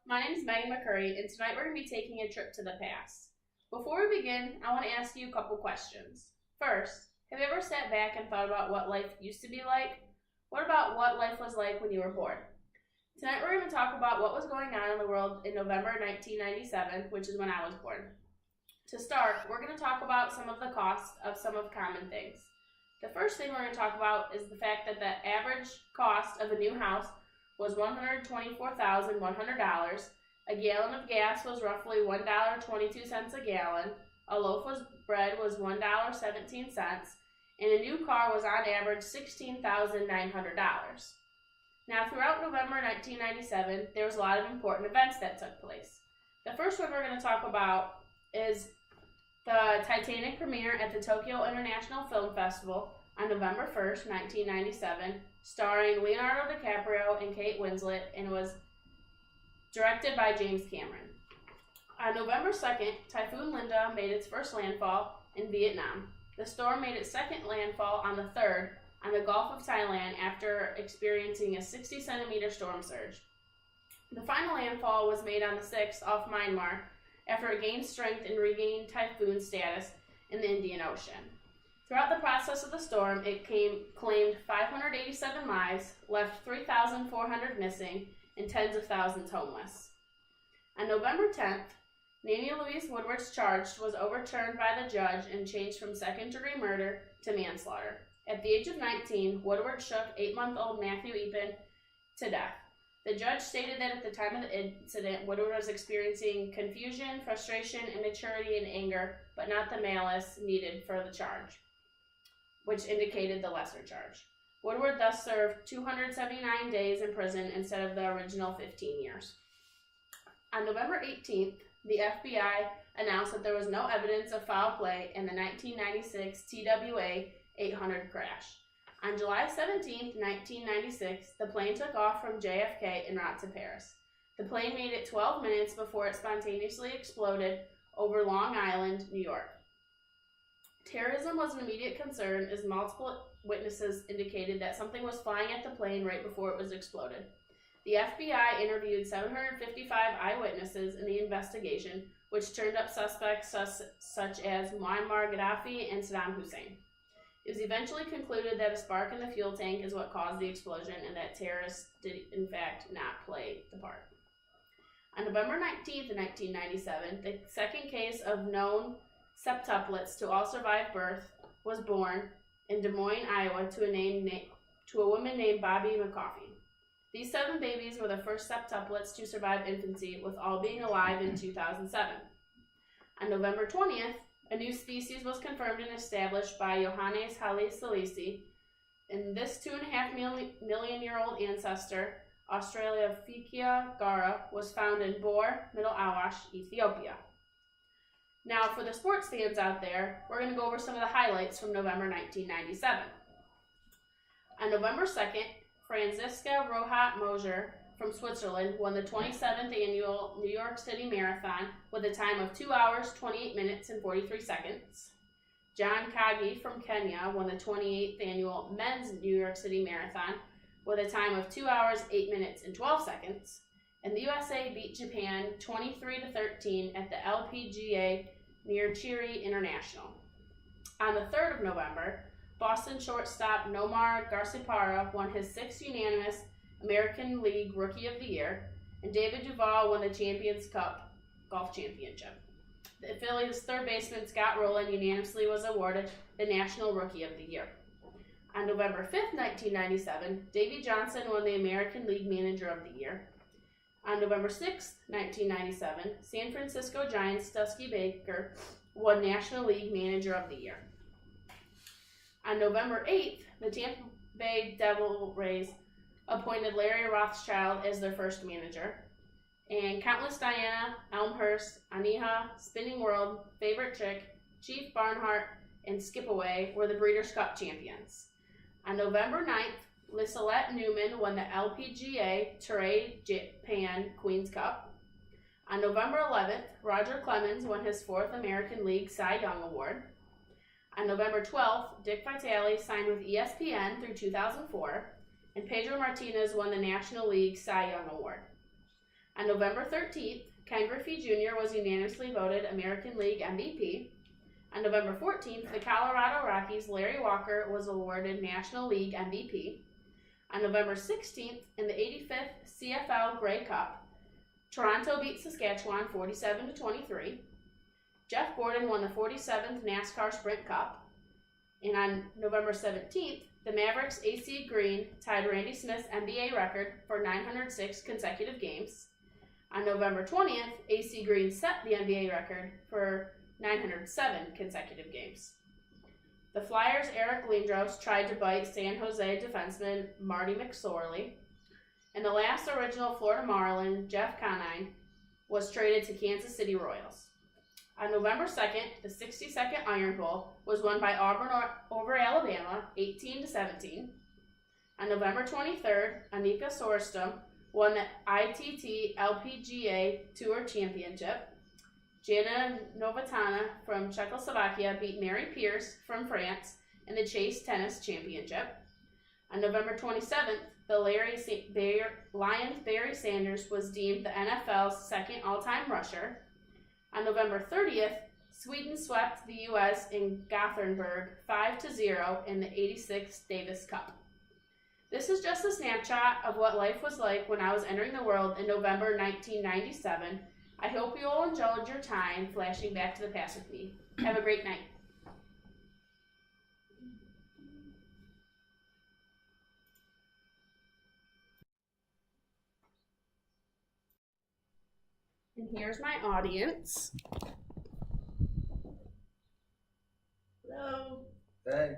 My name is Megan McCurry, and tonight we're going to be taking a trip to the past. Before we begin, I want to ask you a couple questions. First, have you ever sat back and thought about what life used to be like? What about what life was like when you were born? Tonight we're going to talk about what was going on in the world in November 1997, which is when I was born. To start, we're going to talk about some of the costs of some of common things. The first thing we're going to talk about is the fact that the average cost of a new house was $124,100. A gallon of gas was roughly $1.22 a gallon. A loaf of bread was $1.17, and a new car was on average $16,900. Now, throughout November 1997, there was a lot of important events that took place. The first one we're going to talk about is the Titanic premiere at the Tokyo International Film Festival on November 1st, 1997, starring Leonardo DiCaprio and Kate Winslet, and was directed by James Cameron. On November 2nd, Typhoon Linda made its first landfall in Vietnam. The storm made its second landfall on the 3rd on the Gulf of Thailand after experiencing a 60-centimeter storm surge. The final landfall was made on the 6th off Myanmar after it gained strength and regained typhoon status in the Indian Ocean. Throughout the process of the storm, it claimed 587 lives, left 3,400 missing, and tens of thousands homeless. On November 10th, Nanny Louise Woodward's charge was overturned by the judge and changed from second-degree murder to manslaughter. At the age of 19, Woodward shook 8-month-old Matthew Eapen to death. The judge stated that at the time of the incident, Woodward was experiencing confusion, frustration, immaturity, and anger, but not the malice needed for the charge, which indicated the lesser charge. Woodward thus served 279 days in prison instead of the original 15 years. On November 18th, the FBI announced that there was no evidence of foul play in the 1996 TWA 800 crash. On July 17, 1996, the plane took off from JFK en route to Paris. The plane made it 12 minutes before it spontaneously exploded over Long Island, New York. Terrorism was an immediate concern as multiple witnesses indicated that something was flying at the plane right before it was exploded. The FBI interviewed 755 eyewitnesses in the investigation, which turned up suspects such as Muammar Gaddafi and Saddam Hussein. It was eventually concluded that a spark in the fuel tank is what caused the explosion and that terrorists did, in fact, not play the part. On November 19th, 1997, the second case of known septuplets to all survive birth was born in Des Moines, Iowa, to a woman named Bobby McCoffey. These 7 babies were the first septuplets to survive infancy, with all being alive in 2007. On November 20th, a new species was confirmed and established by Johannes Haile Selassie, and this 2.5 million-year-old ancestor, Australopithecus gara, was found in Bor, Middle Awash, Ethiopia. Now, for the sports fans out there, we're going to go over some of the highlights from November 1997. On November 2nd, Franziska Rohat-Moser from Switzerland won the 27th annual New York City Marathon with a time of 2 hours, 28 minutes, and 43 seconds. John Kagi from Kenya won the 28th annual Men's New York City Marathon with a time of 2 hours, 8 minutes, and 12 seconds. And the USA beat Japan 23-13 at the LPGA near Chiri International. On the 3rd of November, Boston shortstop Nomar Garciaparra won his 6th unanimous American League Rookie of the Year, and David Duval won the Champions Cup Golf Championship. The Phillies' third baseman Scott Rowland unanimously was awarded the National Rookie of the Year. On November 5th, 1997, Davey Johnson won the American League Manager of the Year. On November 6th, 1997, San Francisco Giants' Dusty Baker won National League Manager of the Year. On November 8th, the Tampa Bay Devil Rays appointed Larry Rothschild as their first manager, and Countless Diana, Elmhurst, Aniha, Spinning World, Favorite Chick, Chief Barnhart, and Skipaway were the Breeders' Cup champions. On November 9th, Liselette Newman won the LPGA Toray Japan Queen's Cup. On November 11th, Roger Clemens won his 4th American League Cy Young Award. On November 12th, Dick Vitale signed with ESPN through 2004, and Pedro Martinez won the National League Cy Young Award. On November 13th, Ken Griffey Jr. was unanimously voted American League MVP. On November 14th, the Colorado Rockies' Larry Walker was awarded National League MVP. On November 16th, in the 85th CFL Grey Cup, Toronto beat Saskatchewan 47-23. Jeff Gordon won the 47th NASCAR Sprint Cup. And on November 17th, the Mavericks' AC Green tied Randy Smith's NBA record for 906 consecutive games. On November 20th, AC Green set the NBA record for 907 consecutive games. The Flyers' Eric Lindros tried to bite San Jose defenseman Marty McSorley. And the last original Florida Marlin, Jeff Conine, was traded to Kansas City Royals. On November 2nd, the 62nd Iron Bowl was won by Auburn over Alabama, 18-17. On November 23rd, Annika Sorenstam won the ITT LPGA Tour Championship. Jana Novotná from Czechoslovakia beat Mary Pierce from France in the Chase Tennis Championship. On November 27th, the Lions' Barry Sanders was deemed the NFL's second all-time rusher. On November 30th, Sweden swept the U.S. in Gothenburg 5-0 in the 86th Davis Cup. This is just a snapshot of what life was like when I was entering the world in November 1997. I hope you all enjoyed your time flashing back to the past with me. Have a great night. And here's my audience. Hello. Hey.